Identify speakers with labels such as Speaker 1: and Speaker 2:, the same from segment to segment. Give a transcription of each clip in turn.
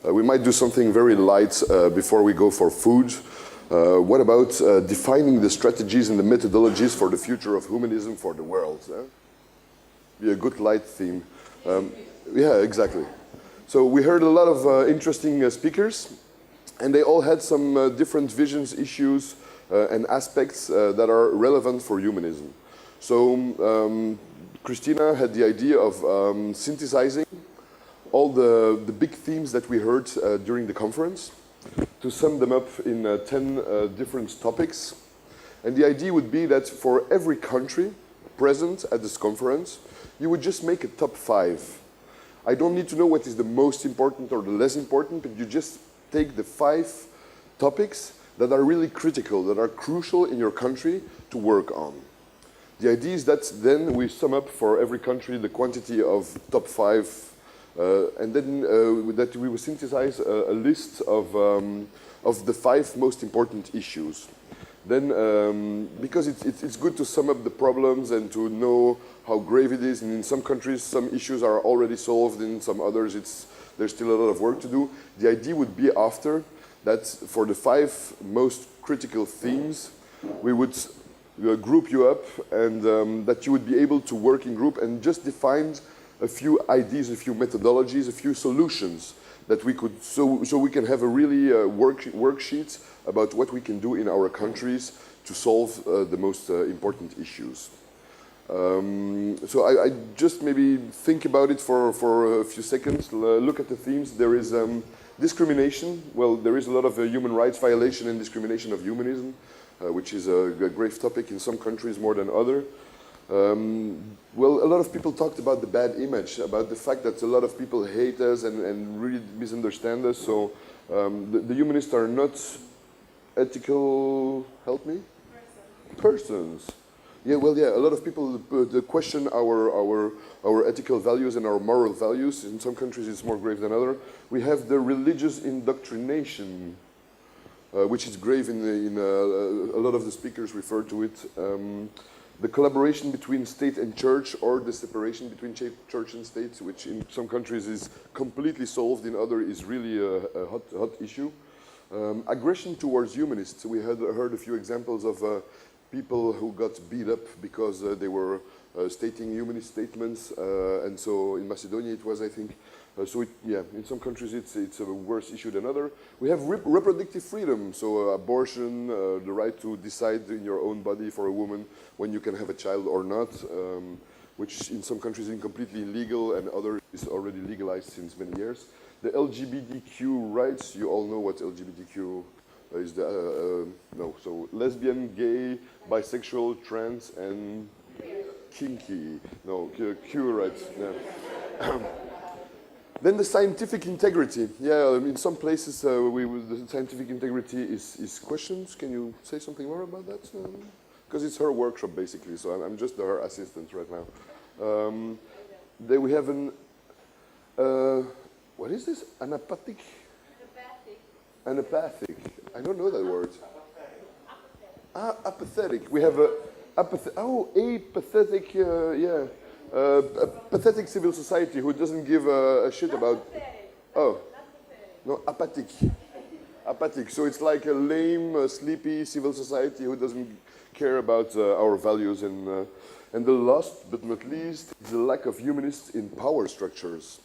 Speaker 1: We might do something very light before we go for food. What about defining the strategies and the methodologies for the future of humanism for the world? Be a good light theme. Yeah, exactly. So we heard a lot of interesting speakers, and they all had some different visions, issues, and aspects that are relevant for humanism. So Cristina had the idea of synthesizing all the big themes that we heard during the conference, to sum them up in 10 different topics. And the idea would be that for every country present at this conference, you would just make a top 5. I don't need to know what is the most important or the less important, but you just take the 5 topics that are really critical, that are crucial in your country to work on. The idea is that then we sum up for every country the quantity of top 5, and then that we will synthesize a list of the 5 most important issues. Then, because it's good to sum up the problems and to know how grave it is, and in some countries some issues are already solved, in some others there's still a lot of work to do. The idea would be after that for the 5 most critical themes, we would group you up, and that you would be able to work in group and just define a few ideas, a few methodologies, a few solutions that we could, so we can have a really worksheet about what we can do in our countries to solve the most important issues. So I just maybe think about it for a few seconds, look at the themes. There is discrimination. Well, there is a lot of human rights violation and discrimination of humanism, which is a grave topic in some countries more than others. Well, a lot of people talked about the bad image, about the fact that a lot of people hate us and really misunderstand us. So the humanists are not ethical, help me? Persons. Yeah, well, yeah, a lot of people question our ethical values and our moral values. In some countries it's more grave than others. We have the religious indoctrination, which is grave in a lot of the speakers refer to it. The collaboration between state and church, or the separation between church and state, which in some countries is completely solved, in others is really a hot issue. Aggression towards humanists. We had heard a few examples of people who got beat up because they were stating humanist statements, and so in Macedonia it was, I think. So yeah, in some countries it's a worse issue than others. We have reproductive freedom, so abortion, the right to decide in your own body for a woman when you can have a child or not, which in some countries is completely illegal, and others is already legalized since many years. The LGBTQ rights, you all know what LGBTQ is. No, so lesbian, gay, bisexual, trans, and kinky. No, Q rights. Yeah. Then the scientific integrity. Yeah, in some places the scientific integrity is questioned. Can you say something more about that? Because it's her workshop basically, so I'm just her assistant right now. Then we have an, what is this? Anapathic? Anapathic. I don't know that word. Apathetic. We have a apathetic, yeah. A pathetic civil society who doesn't give a shit about... Oh, no, apathic. Apathic. So it's like a lame, sleepy civil society who doesn't care about our values. And the last but not least, the lack of humanists in power structures.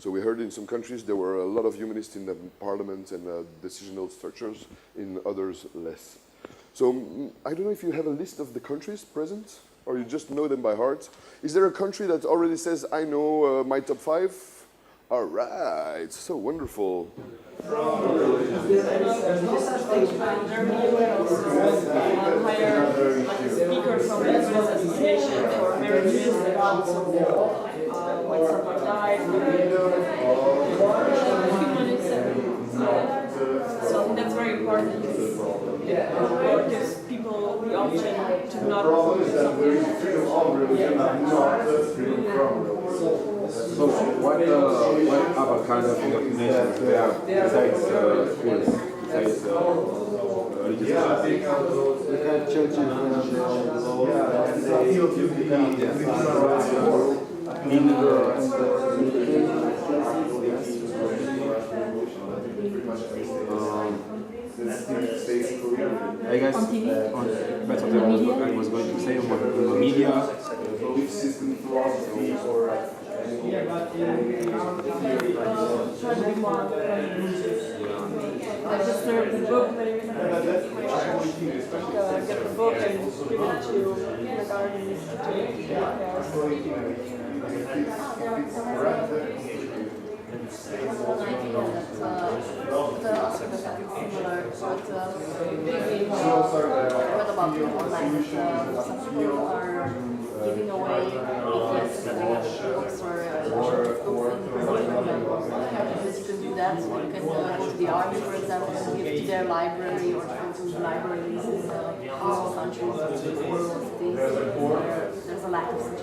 Speaker 1: So we heard in some countries there were a lot of humanists in the parliament and decisional structures, in others less. So I don't know if you have a list of the countries present, or you just know them by heart. Is there a country that already says, I know my top 5? All right, so wonderful.
Speaker 2: Speaker from the Association for Marriages and also when someone died, so that's very important because people we often do not
Speaker 3: So what other kind of indoctrinations there are besides schools, besides I guess that's what I was going to say about the media.
Speaker 4: Belief system, philosophy, or
Speaker 2: I just read the book, maybe get the book and give it to kindergartens to
Speaker 5: What about people online? Some people are giving away books or books because you can do that. So you can go to the army, for example, and give to their library or go to libraries in all countries. There's a lack of such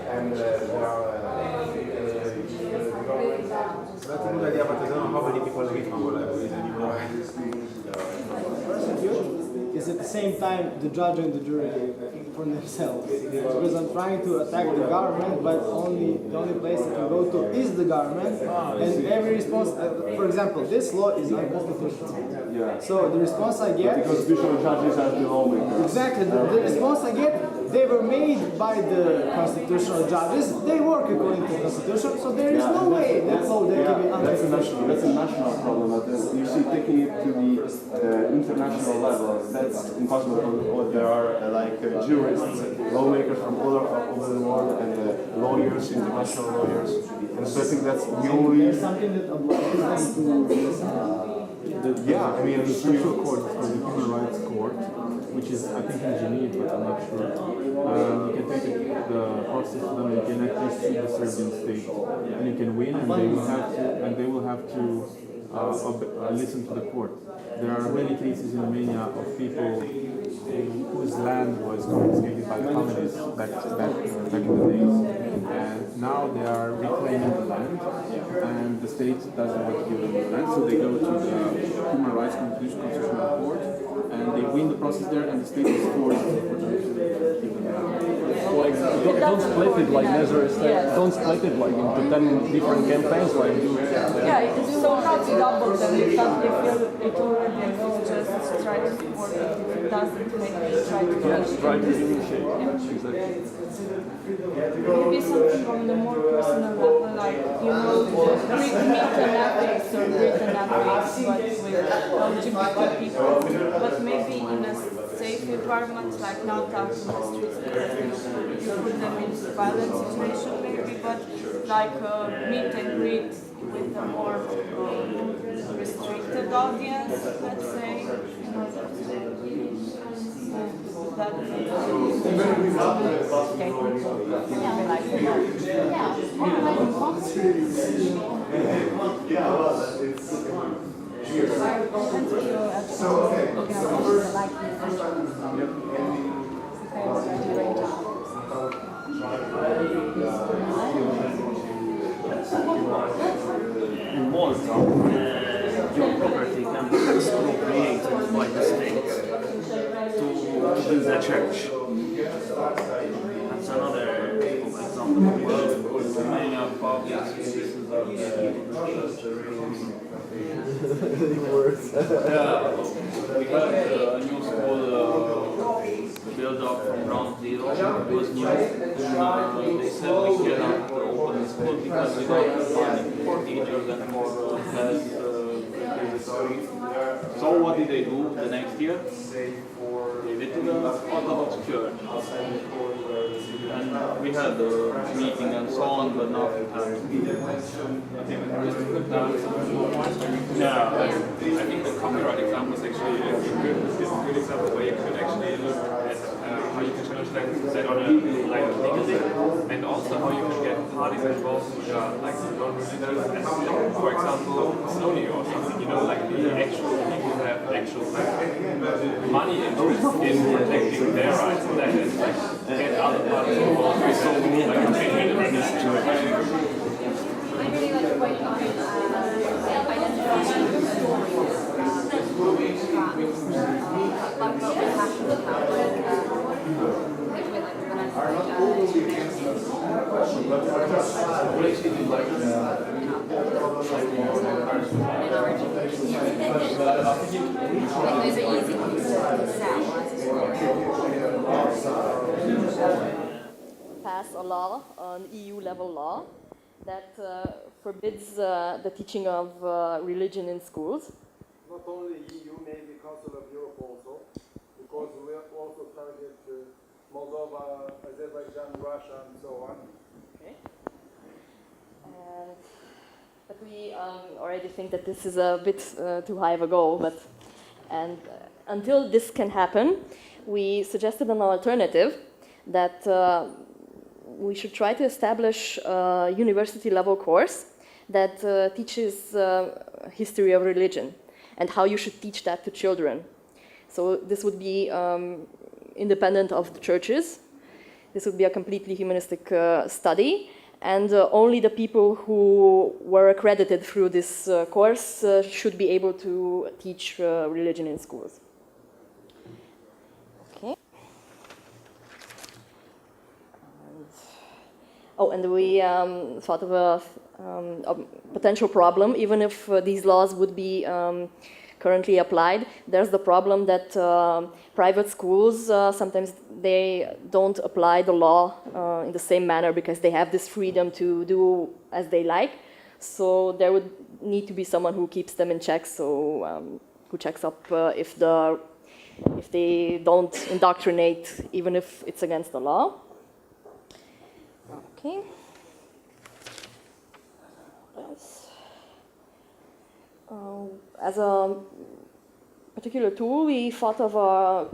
Speaker 3: That's a good idea, but I don't know how many people read from libraries anymore.
Speaker 6: Is at the same time the judge and the jury for themselves. Because I'm trying to attack the government, but the only place I can go to is the government, and every response, for example, this law is unconstitutional.
Speaker 4: yeah.
Speaker 6: So the response I get,
Speaker 4: The constitutional judges are the lawmakers.
Speaker 6: exactly, the response I get, they were made by the constitutional judges, they work according to the constitution, so there is no way that law they can be unconstitutional.
Speaker 4: That's a national problem, but you see, taking it to the international level, that's impossible. There are jurists, lawmakers from all over the world, and lawyers, international lawyers. And so I think that's the only.
Speaker 6: There's something that obliges them to
Speaker 4: Yeah, I mean,
Speaker 7: The special court is called the Human Rights Court, which is, I think, in Geneva, but I'm not sure. You can take the process to them, you can actually sue the Serbian state, and you can win, and they will have to listen to the court. There are many cases in Romania of people whose land was confiscated by the communists back in the days, and now they are reclaiming the land, and the state doesn't want to give them the land, so they go to the Human Rights Constitutional Court, and they win the process there, and the state is forced to give them the land.
Speaker 8: Like, don't split it like Nazareth.
Speaker 2: Yes.
Speaker 8: Don't split it like into 10 different campaigns. Like
Speaker 2: yeah, it's so not double them. If it already exists, just try to support it. If it doesn't, maybe try to
Speaker 8: try to initiate. Exactly.
Speaker 2: maybe something on the more personal level, like, you know, Greek myth and ethics or Greek and ethics, but with LGBT people, but maybe in a safe environment, like not out in the streets, because you put them in violent situation maybe, but like meet and greet with a more restricted audience, let's say, in order to that
Speaker 9: In Malta, your property can be expropriated by the state to build a church. That's another example. Many of public spaces are yeah, we had a new school built up from ground zero. It was new, and they said we cannot open the school because we don't have money for teachers and for class. So what did they do the next year? They did to the Orthodox Church. And we had a meeting and so on, but nothing happened.
Speaker 10: Yeah, I think the copyright example is actually a good example where you could actually look at how you can challenge that on a like legally, and also how you can get parties involved which are like non-religious, and for example Sony or something, you know, like the actual people who have actual like money interest in protecting their rights, and that is like get other parties involved with so like this church.
Speaker 5: I really like the way you identify stories Pass a law, an EU level law, that forbids the teaching of religion in schools.
Speaker 6: Not only EU, maybe Council of Europe also, because we also target Moldova, Azerbaijan, Russia, and so on.
Speaker 5: Okay. But we already think that this is a bit too high of a goal. Until this can happen, we suggested an alternative that we should try to establish a university-level course that teaches history of religion and how you should teach that to children. So this would be independent of the churches. This would be a completely humanistic study, and only the people who were accredited through this course should be able to teach religion in schools. Okay. And we thought of a potential problem, even if these laws would be currently applied. There's the problem that private schools, sometimes they don't apply the law in the same manner because they have this freedom to do as they like. So there would need to be someone who keeps them in check, so who checks up if they don't indoctrinate, even if it's against the law. Okay. As a particular tool, we thought of a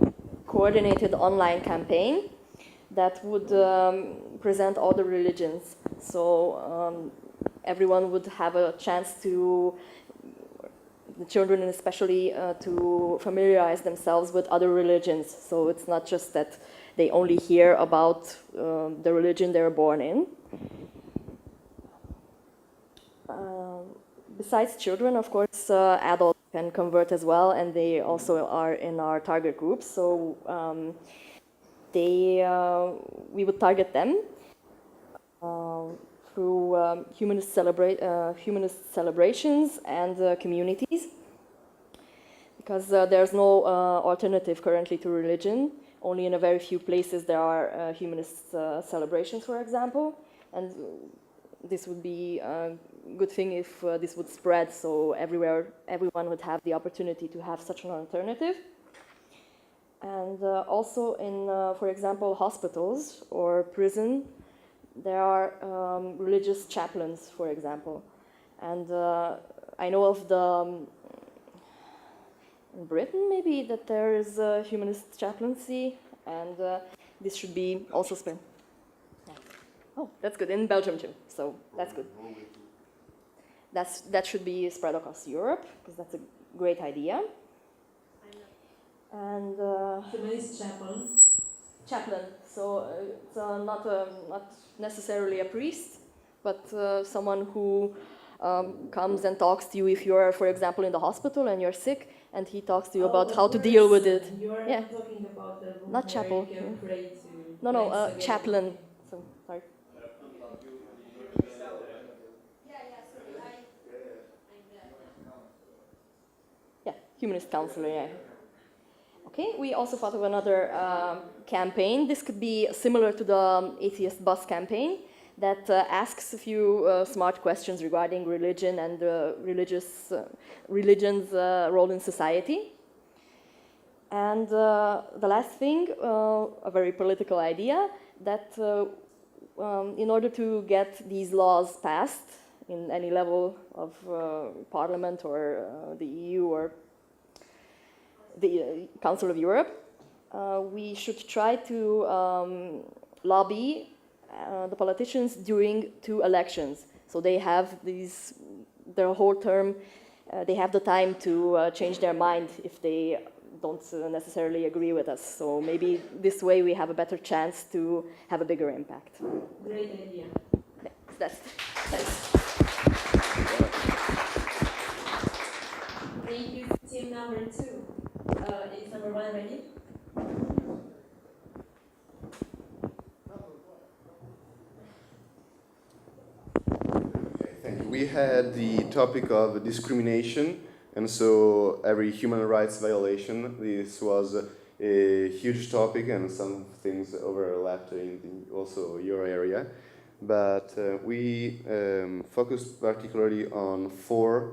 Speaker 5: coordinated online campaign that would present all the religions. So everyone would have a chance to, the children especially, to familiarize themselves with other religions. So it's not just that they only hear about the religion they were born in. Besides children, of course, adults can convert as well, and they also are in our target group. So we would target them through humanist celebrations and communities, because there's no alternative currently to religion. Only in a very few places there are humanist celebrations, for example, and this would be a good thing if this would spread, so everyone would have the opportunity to have such an alternative. And also in, for example, hospitals or prison, there are religious chaplains, for example. And I know of in Britain, maybe, that there is a humanist chaplaincy, and this should be also spread. Yeah. Oh, that's good. In Belgium too, so that's good. That should be spread across Europe, because that's a great idea. And
Speaker 11: humanist chaplains.
Speaker 5: Chaplain. So it's not necessarily a priest, but someone who comes and talks to you if you're, for example, in the hospital and you're sick, and he talks to you about how to deal with it.
Speaker 11: You're talking about the room
Speaker 5: not chapel.
Speaker 11: where you can pray to
Speaker 5: No, chaplain. So, sorry. Yeah, humanist counselor, yeah. Okay, we also thought of another campaign. This could be similar to the atheist bus campaign that asks a few smart questions regarding religion and religion's role in society. And the last thing, a very political idea, that in order to get these laws passed in any level of Parliament or the EU or the Council of Europe, we should try to lobby the politicians during 2 elections. So they have their whole term, they have the time to change their mind if they don't necessarily agree with us. So maybe this way we have a better chance to have a bigger impact.
Speaker 11: Great idea.
Speaker 5: Thanks.
Speaker 11: Thank you, team number 2. Is number 1 ready?
Speaker 12: we had the topic of discrimination, and so every human rights violation. This was a huge topic, and some things overlapped in also your area. But we focused particularly on four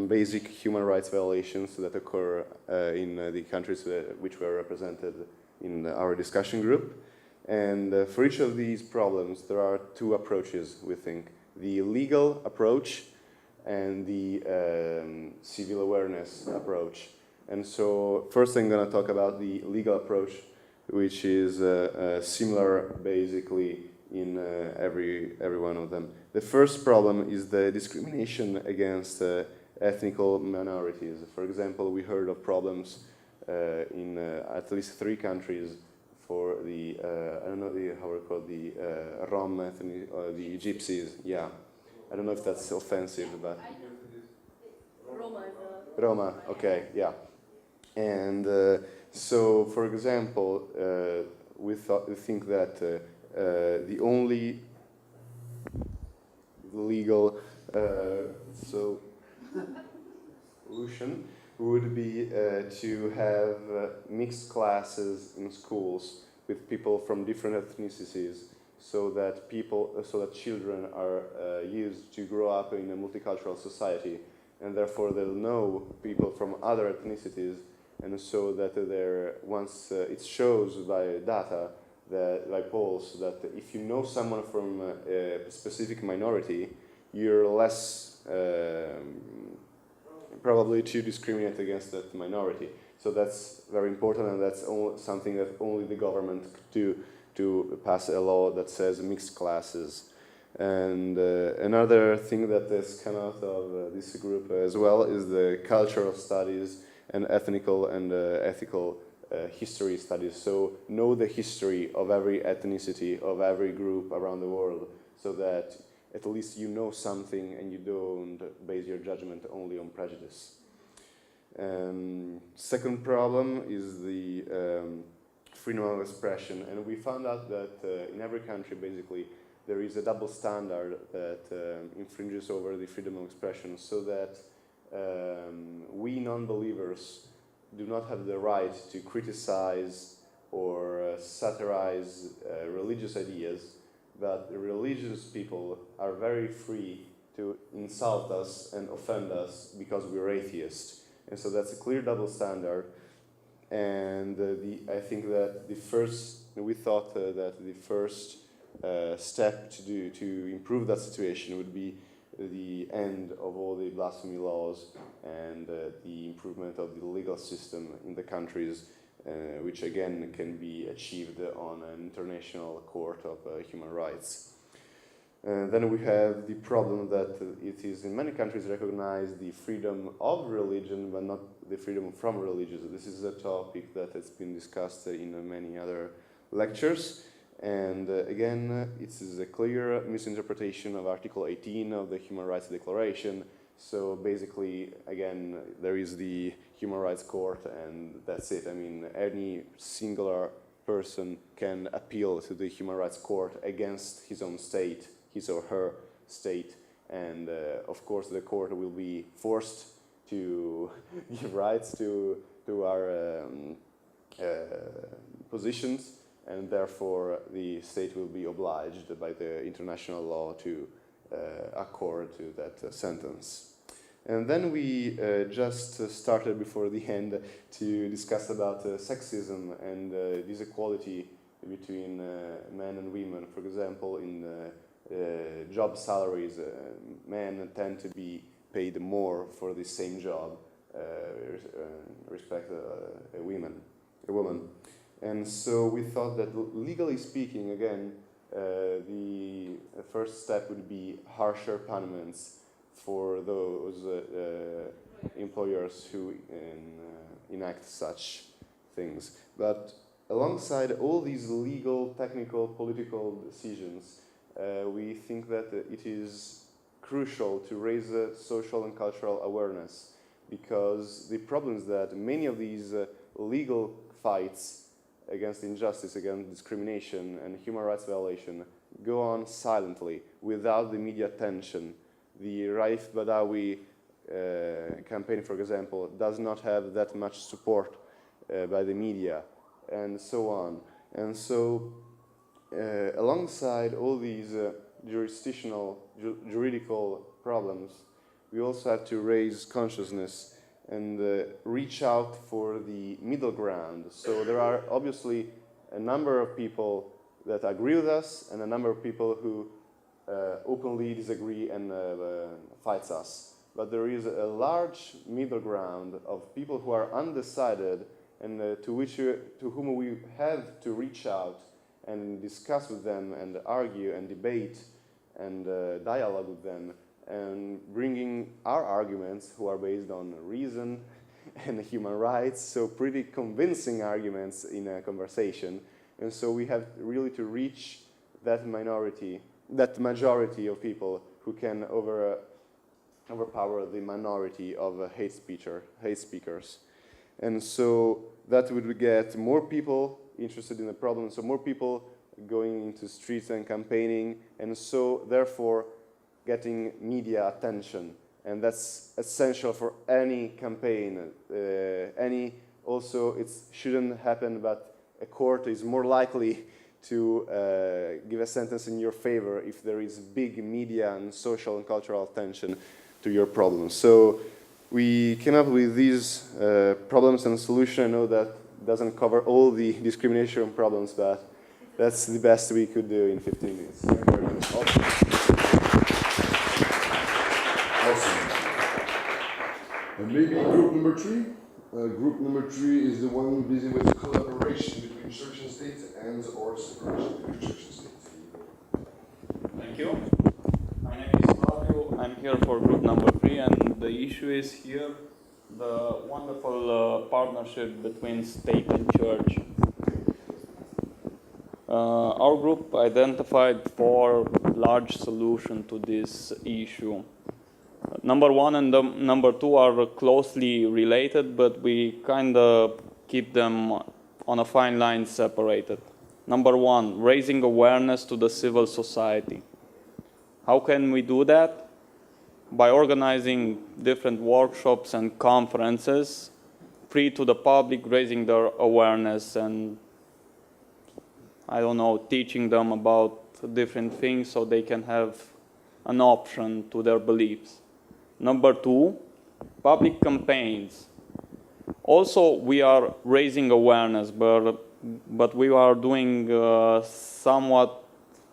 Speaker 12: basic human rights violations that occur in the countries which were represented in our discussion group. And for each of these problems, there are two approaches, we think. The legal approach and the civil awareness approach. And so first I'm going to talk about the legal approach, which is similar basically in every one of them. The first problem is the discrimination against ethnical minorities. For example, we heard of problems in at least 3 countries for the, I don't know how we call the Rom ethnic, the Gypsies, yeah. I don't know if that's offensive, but... Roma, okay, yeah. And so, for example, we think that the only legal solution would be to have mixed classes in schools with people from different ethnicities, so that children are used to grow up in a multicultural society, and therefore they'll know people from other ethnicities, and so that once it shows by data, by polls, that if you know someone from a specific minority, you're less probably to discriminate against that minority. So that's very important, and that's something that only the government could do, to pass a law that says mixed classes. And another thing that has come out of this group as well is the cultural studies and ethnical and ethical history studies. So know the history of every ethnicity, of every group around the world, so that at least you know something and you don't base your judgment only on prejudice. Second problem is the freedom of expression, and we found out that in every country basically there is a double standard that infringes over the freedom of expression, so that we non-believers do not have the right to criticize or satirize religious ideas, but religious people are very free to insult us and offend us because we're atheists. And so that's a clear double standard. And I think that we thought that the first step to improve that situation would be the end of all the blasphemy laws and the improvement of the legal system in the countries, which again can be achieved on an international court of human rights. Then we have the problem that it is in many countries recognized the freedom of religion, but not the freedom from religion. This is a topic that has been discussed in many other lectures. And again, it is a clear misinterpretation of Article 18 of the Human Rights Declaration. So basically, again, there is the Human Rights Court, and that's it. I mean, any singular person can appeal to the Human Rights Court against his own state, his or her state, and of course the court will be forced to give rights to our positions, and therefore the state will be obliged by the international law to accord to that sentence. And then we just started before the end to discuss about sexism and disequality between men and women. For example, in job salaries, men tend to be paid more for the same job respect a woman. And so we thought that legally speaking, again, the first step would be harsher punishments for those employers who enact such things. But alongside all these legal, technical, political decisions, we think that it is crucial to raise social and cultural awareness, because the problem is that many of these legal fights against injustice, against discrimination and human rights violation go on silently without the media attention. The Raif Badawi campaign, for example, does not have that much support by the media, and so on. And so, alongside all these juridical problems, we also have to raise consciousness and reach out for the middle ground. So there are obviously a number of people that agree with us and a number of people who openly disagree and fights us. But there is a large middle ground of people who are undecided and to whom we have to reach out and discuss with them and argue and debate and dialogue with them, and bringing our arguments, who are based on reason and human rights, so pretty convincing arguments in a conversation. And so we have really to reach that minority, that majority of people who can overpower the minority of hate speakers. And so that would get more people interested in the problem, so more people going into streets and campaigning, and so therefore getting media attention. And that's essential for any campaign. Also, it shouldn't happen, but a court is more likely to give a sentence in your favor if there is big media and social and cultural attention to your problems. So we came up with these problems and solutions. I know that doesn't cover all the discrimination problems, but that's the best we could do in 15 minutes. Thank you very much.
Speaker 1: Awesome. And maybe group number three? Group number three is the one busy with collaboration between church and state and or separation between church and state.
Speaker 13: Thank you. My name is Fabio. I'm here for group number 3, and the issue is here the wonderful partnership between state and church. Our group identified 4 large solutions to this issue. Number 1 and number 2 are closely related, but we kind of keep them on a fine line separated. Number 1, raising awareness to the civil society. How can we do that? By organizing different workshops and conferences, free to the public, raising their awareness and, I don't know, teaching them about different things so they can have an option to their beliefs. Number 2, public campaigns. Also, we are raising awareness, but we are doing somewhat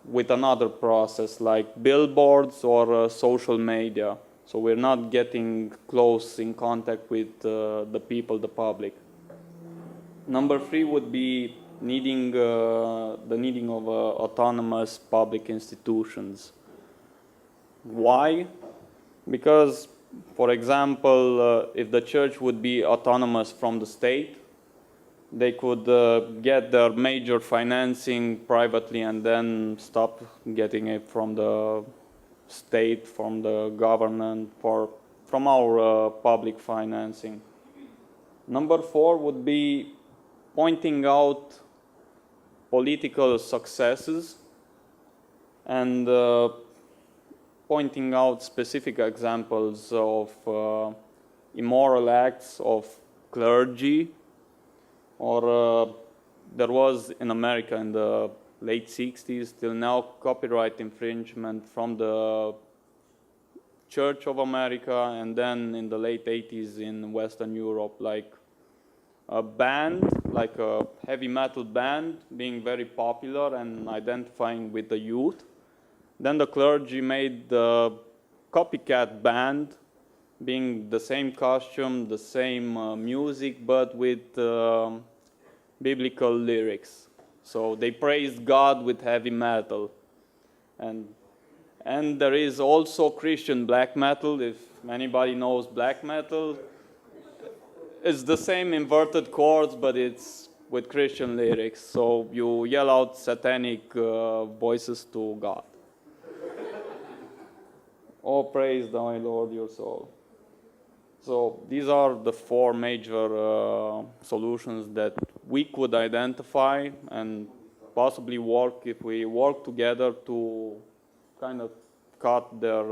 Speaker 13: with another process, like billboards or social media. So we're not getting close in contact with the people, the public. Number 3 would be the needing of autonomous public institutions. Why? Because, for example, if the church would be autonomous from the state, they could get their major financing privately and then stop getting it from the state, from the government, from our public financing. Number 4 would be pointing out political successes and pointing out specific examples of immoral acts of clergy. Or there was in America in the late 60s till now copyright infringement from the Church of America, and then in the late 80s in Western Europe, like a band, like a heavy metal band being very popular and identifying with the youth. Then the clergy made the copycat band, being the same costume, the same music, but with biblical lyrics. So they praised God with heavy metal. And there is also Christian black metal, if anybody knows black metal. It's the same inverted chords, but it's with Christian lyrics. So you yell out satanic voices to God. Oh, praise thy Lord, your soul. So these are the 4 major solutions that we could identify and possibly work if we work together to kind of cut their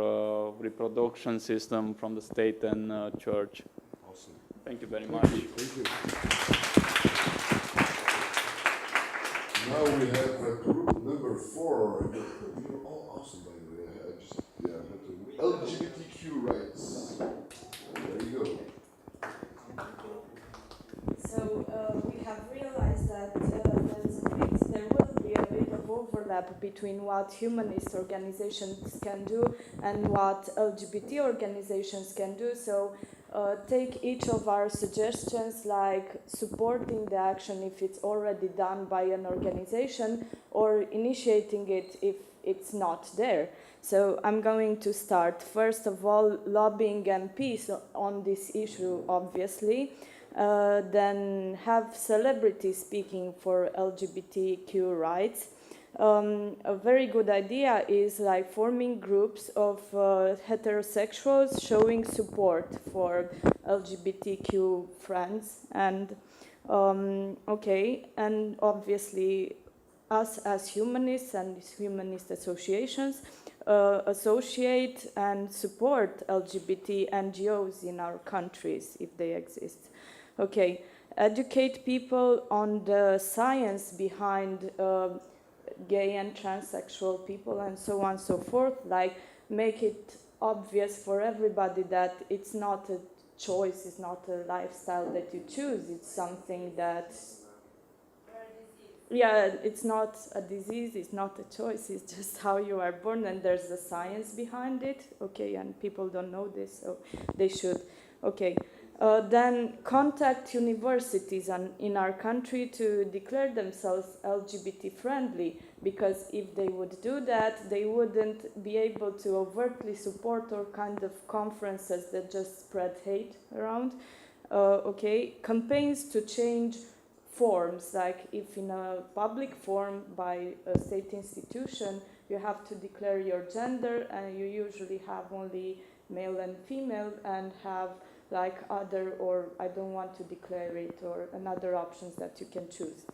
Speaker 13: reproduction system from the state and church.
Speaker 1: Awesome.
Speaker 13: Thank you very much.
Speaker 1: Thank you. Now we have group number 4. You're all awesome, by the way. I just, yeah, had to. LGBTQ rights. There you go.
Speaker 2: So we have realized that there will be a bit of overlap between what humanist organizations can do and what LGBT organizations can do. So take each of our suggestions, like supporting the action if it's already done by an organization, or initiating it if it's not there. So I'm going to start, first of all, lobbying MPs on this issue, obviously. Then have celebrities speaking for LGBTQ rights. A very good idea is like forming groups of heterosexuals showing support for LGBTQ friends, and and obviously us as humanists and humanist associations associate and support LGBT NGOs in our countries if they exist. Okay, educate people on the science behind gay and transsexual people and so on and so forth, like make it obvious for everybody that it's not a choice, it's not a lifestyle that you choose, it's something that, yeah, it's not a disease, it's not a choice, it's just how you are born, and there's the science behind it, okay, and people don't know this, so they should, okay. Then contact universities in our country to declare themselves LGBT friendly, because if they would do that, they wouldn't be able to overtly support all kind of conferences that just spread hate around. Campaigns to change forms, like if in a public forum by a state institution, you have to declare your gender, and you usually have only male and female, and have like other, or I don't want to declare it, or another options that you can choose.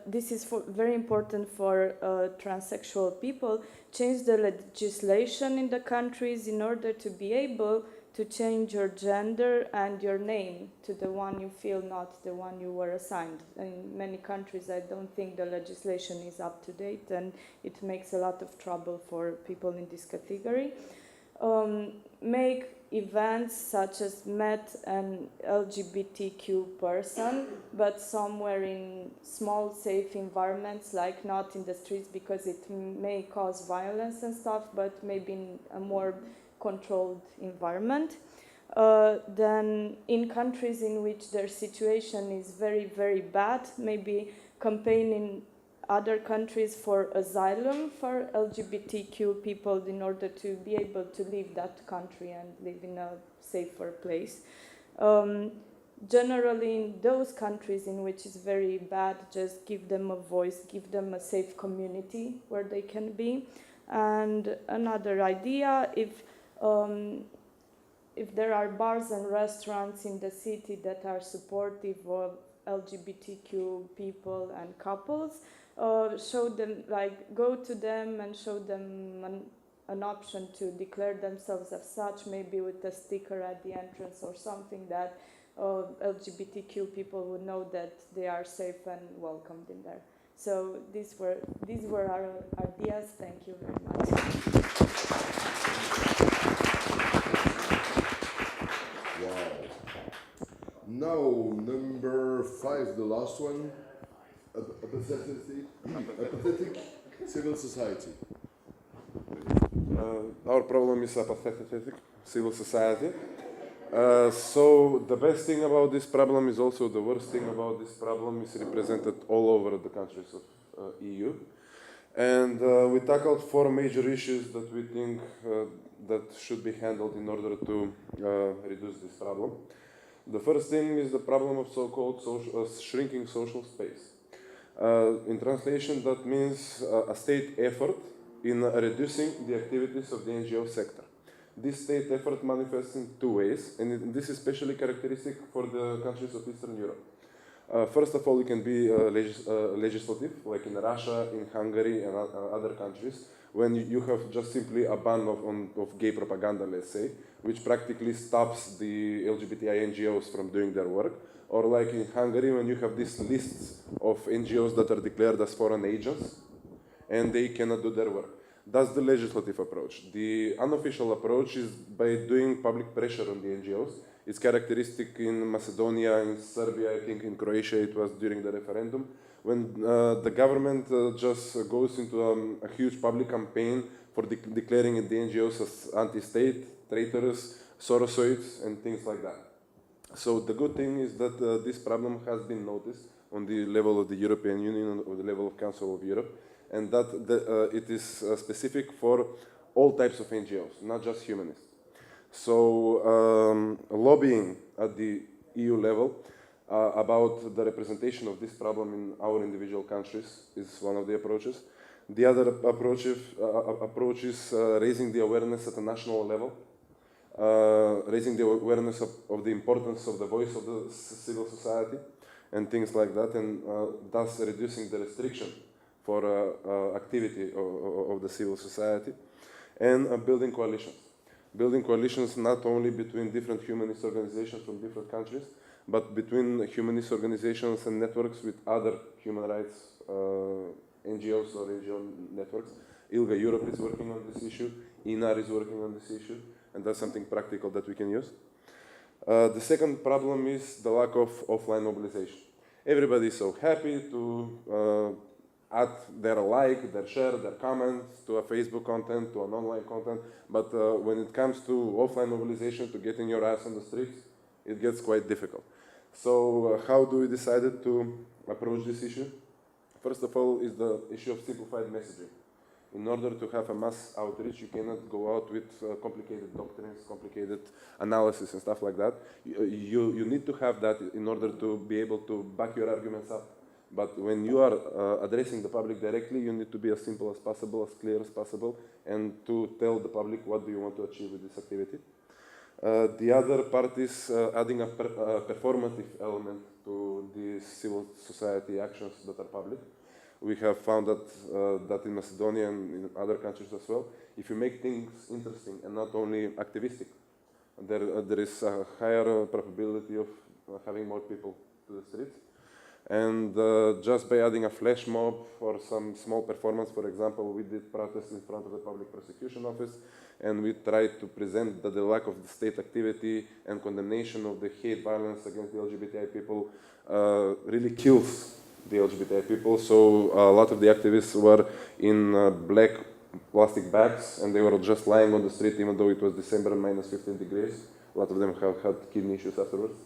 Speaker 2: This is very important for transsexual people, change the legislation in the countries in order to be able to change your gender and your name to the one you feel, not the one you were assigned. In many countries, I don't think the legislation is up to date, and it makes a lot of trouble for people in this category. Make events such as met an LGBTQ person, but somewhere in small, safe environments, like not in the streets because it may cause violence and stuff, but maybe in a more controlled environment. Then in countries in which their situation is very, very bad, maybe campaign in other countries for asylum for LGBTQ people in order to be able to leave that country and live in a safer place. Generally, in those countries in which it's very bad, just give them a voice, give them a safe community where they can be. And another idea, if there are bars and restaurants in the city that are supportive of LGBTQ people and couples, show them, like, go to them and show them an option to declare themselves as such, maybe with a sticker at the entrance or something that LGBTQ people would know that they are safe and welcomed in there. So these were our ideas. Thank you very much.
Speaker 1: Wow. Now, number 5, the last one. A pathetic civil society.
Speaker 12: Our problem is a pathetic civil society. So the best thing about this problem is also the worst thing about this problem is represented all over the countries of EU. And we tackled 4 major issues that we think that should be handled in order to reduce this problem. The first thing is the problem of so-called shrinking social space. In translation, that means a state effort in reducing the activities of the NGO sector. This state effort manifests in 2 ways, and this is especially characteristic for the countries of Eastern Europe. First of all, it can be legislative, like in Russia, in Hungary, and other countries, when you have just simply a ban of gay propaganda, let's say, which practically stops the LGBTI NGOs from doing their work. Or like in Hungary, when you have these lists of NGOs that are declared as foreign agents, and they cannot do their work. That's the legislative approach. The unofficial approach is by doing public pressure on the NGOs. It's characteristic in Macedonia, in Serbia, I think in Croatia it was during the referendum, when the government just goes into a huge public campaign for declaring the NGOs as anti-state, traitors, Sorosoids, and things like that. So the good thing is that this problem has been noticed on the level of the European Union, or the level of Council of Europe, and that it is specific for all types of NGOs, not just humanists. So lobbying at the EU level about the representation of this problem in our individual countries is one of the approaches. The other approach is raising the awareness at a national level, raising the awareness of the importance of the voice of the civil society and things like that, and thus reducing the restriction for activity of the civil society, and building coalitions. Building coalitions not only between different humanist organizations from different countries, but between humanist organizations and networks with other human rights NGOs or NGO networks. ILGA Europe is working on this issue, INAR is working on this issue, and that's something practical that we can use. The second problem is the lack of offline mobilization. Everybody is so happy to add their like, their share, their comments to a Facebook content, to an online content, but when it comes to offline mobilization, to getting your ass on the streets, it gets quite difficult. So how do we decide to approach this issue? First of all is the issue of simplified messaging. In order to have a mass outreach, you cannot go out with complicated doctrines, complicated analysis and stuff like that. You need to have that in order to be able to back your arguments up. But when you are addressing the public directly, you need to be as simple as possible, as clear as possible, and to tell the public what do you want to achieve with this activity. The other part is adding a performative element to the civil society actions that are public. We have found that in Macedonia and in other countries as well, if you make things interesting and not only activistic, there is a higher probability of having more people to the streets. And just by adding a flash mob or some small performance, for example, we did protests in front of the Public Prosecution Office, and we tried to present that the lack of the state activity and condemnation of the hate violence against the LGBTI people really kills the LGBTI people. So a lot of the activists were in black plastic bags, and they were just lying on the street, even though it was December and minus 15 degrees. A lot of them have had kidney issues afterwards.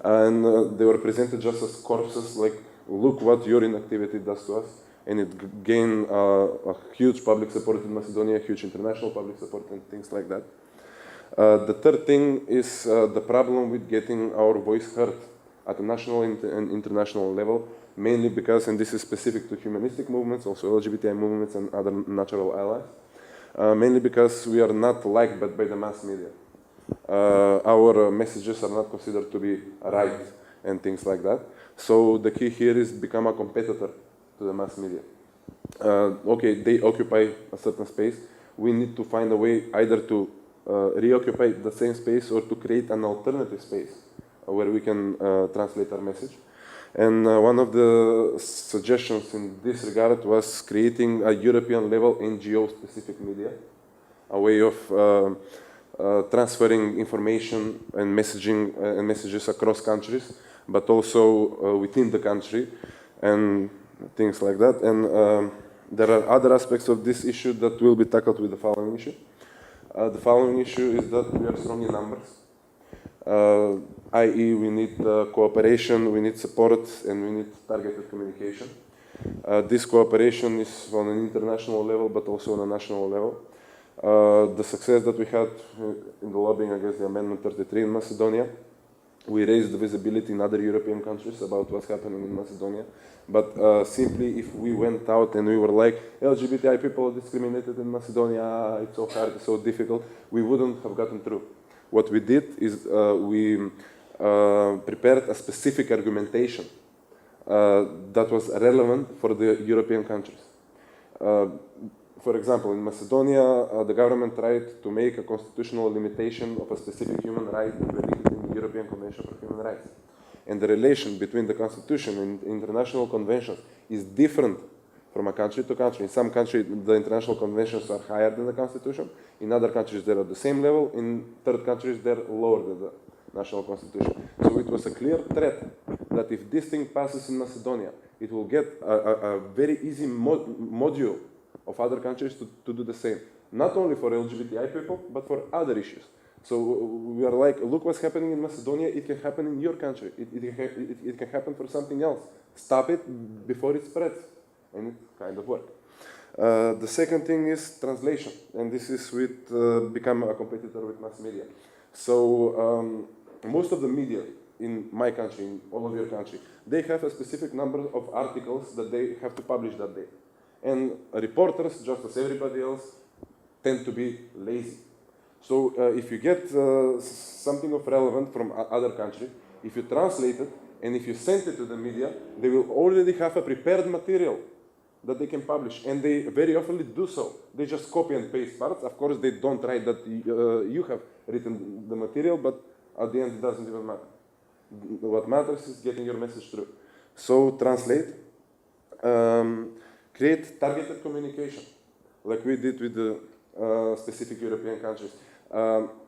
Speaker 12: And they were presented just as corpses, like, look what your inactivity does to us. And it gained a huge public support in Macedonia, huge international public support, and things like that. The third thing is the problem with getting our voice heard at a national and international level, mainly because, and this is specific to humanistic movements, also LGBTI movements and other natural allies, mainly because we are not liked by the mass media. Our messages are not considered to be right and things like that. So the key here is become a competitor to the mass media. Okay, they occupy a certain space. We need to find a way either to reoccupy the same space or to create an alternative space where we can translate our message. And one of the suggestions in this regard was creating a European level NGO-specific media, a way of transferring information and messaging and messages across countries, but also within the country and things like that. And there are other aspects of this issue that will be tackled with the following issue. The following issue is that we are strong in numbers, i.e. we need cooperation, we need support, and we need targeted communication. This cooperation is on an international level, but also on a national level. The success that we had in the lobbying against the Amendment 33 in Macedonia, we raised the visibility in other European countries about what's happening in Macedonia. But simply if we went out and we were like, LGBTI people are discriminated in Macedonia, it's so hard, it's so difficult, we wouldn't have gotten through. What we did is we prepared a specific argumentation that was relevant for the European countries. For example, in Macedonia, the government tried to make a constitutional limitation of a specific human right predicted in the European Convention for Human Rights. And the relation between the constitution and international conventions is different from a country to country. In some countries, the international conventions are higher than the constitution. In other countries, they're at the same level. In third countries, they're lower than the national constitution. So it was a clear threat that if this thing passes in Macedonia, it will get a very easy module of other countries to do the same. Not only for LGBTI people, but for other issues. So we are like, look what's happening in Macedonia, it can happen in your country. It can happen for something else. Stop it before it spreads. And it kind of worked. The second thing is translation. And this is with become a competitor with mass media. So most of the media in my country, in all of your country, they have a specific number of articles that they have to publish that day. And reporters, just as everybody else, tend to be lazy. So if you get something of relevant from other country, if you translate it, and if you send it to the media, they will already have a prepared material that they can publish. And they very often do so. They just copy and paste parts. Of course, they don't write that you have written the material, but at the end, it doesn't even matter. What matters is getting your message through. So translate. Create targeted communication, like we did with the specific European countries.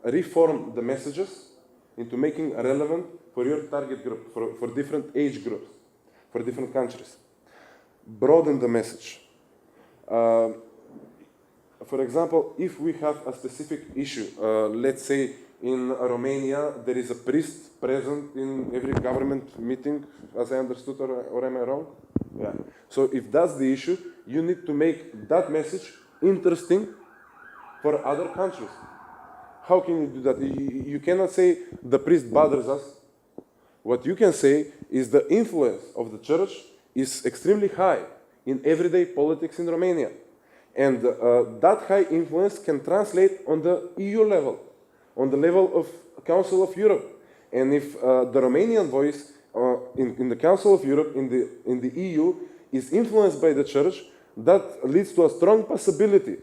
Speaker 12: Reform the messages into making relevant for your target group, for different age groups, for different countries. Broaden the message. For example, if we have a specific issue, let's say in Romania, there is a priest present in every government meeting, as I understood, or am I wrong? Yeah. So if that's the issue, you need to make that message interesting for other countries. How can you do that? You cannot say the priest bothers us. What you can say is the influence of the church is extremely high in everyday politics in Romania. And that high influence can translate on the EU level, on the level of Council of Europe. And if the Romanian voice in the Council of Europe, in the EU, is influenced by the church, that leads to a strong possibility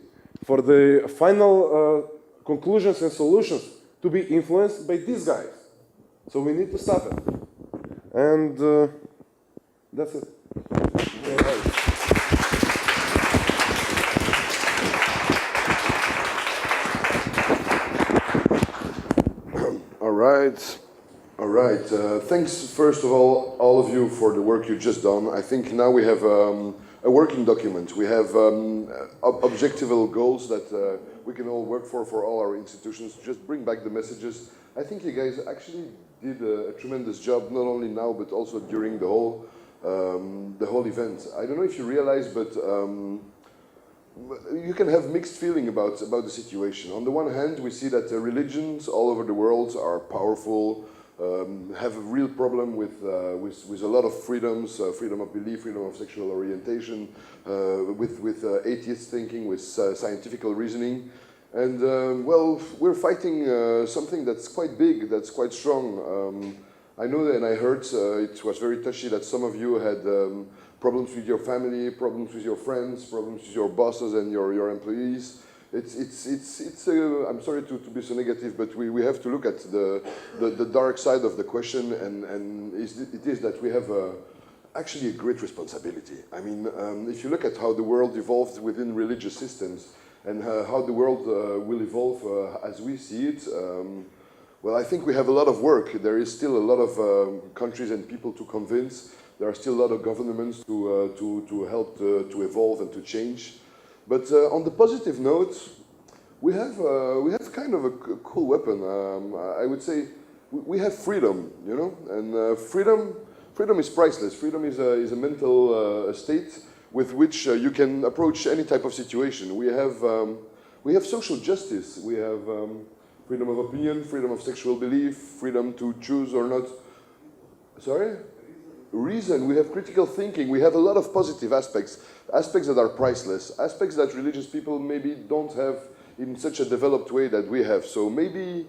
Speaker 12: for the final conclusions and solutions to be influenced by these guys. So we need to stop it. And that's it.
Speaker 1: All right. Thanks, first of all of you, for the work you've just done. I think now we have a working document. We have objectivable goals that we can all work for all our institutions. Just bring back the messages. I think you guys actually did a tremendous job, not only now, but also during the whole event. I don't know if you realize, but you can have mixed feeling about the situation. On the one hand, we see that religions all over the world are powerful, have a real problem with a lot of freedoms, freedom of belief, freedom of sexual orientation, with atheist thinking, with scientific reasoning. And well, we're fighting something that's quite big, that's quite strong. I know that, and I heard it was very touchy that some of you had problems with your family, problems with your friends, problems with your bosses and your employees. I'm sorry to be so negative, but we have to look at the dark side of the question, and it is that we have actually a great responsibility. I mean, if you look at how the world evolved within religious systems and how the world will evolve as we see it, well, I think we have a lot of work. There is still a lot of countries and people to convince. There are still a lot of governments to help to evolve and to change. But on the positive note, we have kind of a cool weapon. I would say we have freedom, you know, and freedom is priceless. Freedom is a mental state with which you can approach any type of situation. We have social justice. We have freedom of opinion, freedom of sexual belief, freedom to choose or not. Sorry? Reason. We have critical thinking. We have a lot of positive aspects that are priceless, aspects that religious people maybe don't have in such a developed way that we have. So maybe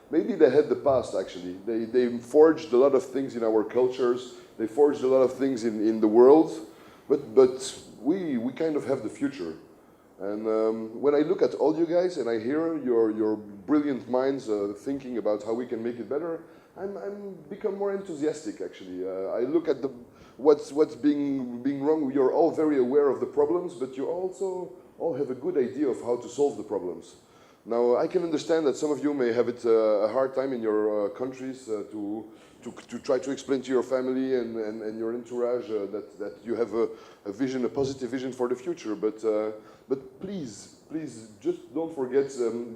Speaker 1: they had the past, actually. They forged a lot of things in our cultures They forged a lot of things in the world, but we kind of have the future. And when I look at all you guys and I hear your brilliant minds thinking about how we can make it better, I'm become more enthusiastic actually. I look at what's being wrong. You're all very aware of the problems, but you also all have a good idea of how to solve the problems. Now I can understand that some of you may have it a hard time in your countries to try to explain to your family and your entourage that you have a vision, a positive vision for the future. But please just don't forget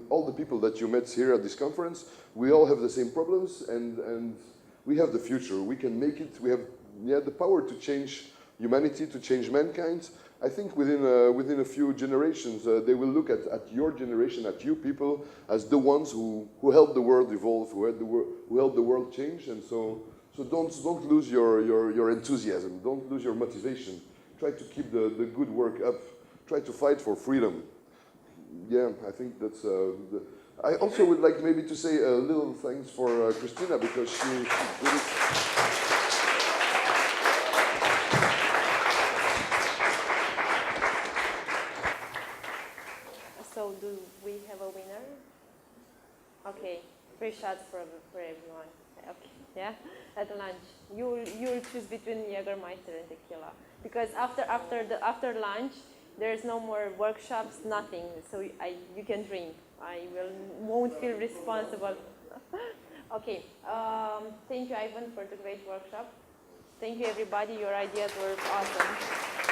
Speaker 1: all the people that you met here at this conference. We all have the same problems, and we have the future. We can make it. We have the power to change humanity, to change mankind. I think within a few generations, they will look at your generation, at you people, as the ones who helped the world evolve, who helped the world change. And so don't lose your enthusiasm. Don't lose your motivation. Try to keep the good work up. Try to fight for freedom. Yeah, I think that's. I also would like maybe to say a little thanks for Cristina, because she really.
Speaker 11: So do we have a winner? Okay, free shots for everyone. Okay, yeah. At lunch, you'll choose between Jägermeister and tequila, because after lunch there's no more workshops, nothing. So you can drink. I won't feel responsible. Okay. Thank you, Ivan, for the great workshop. Thank you, everybody. Your ideas were awesome.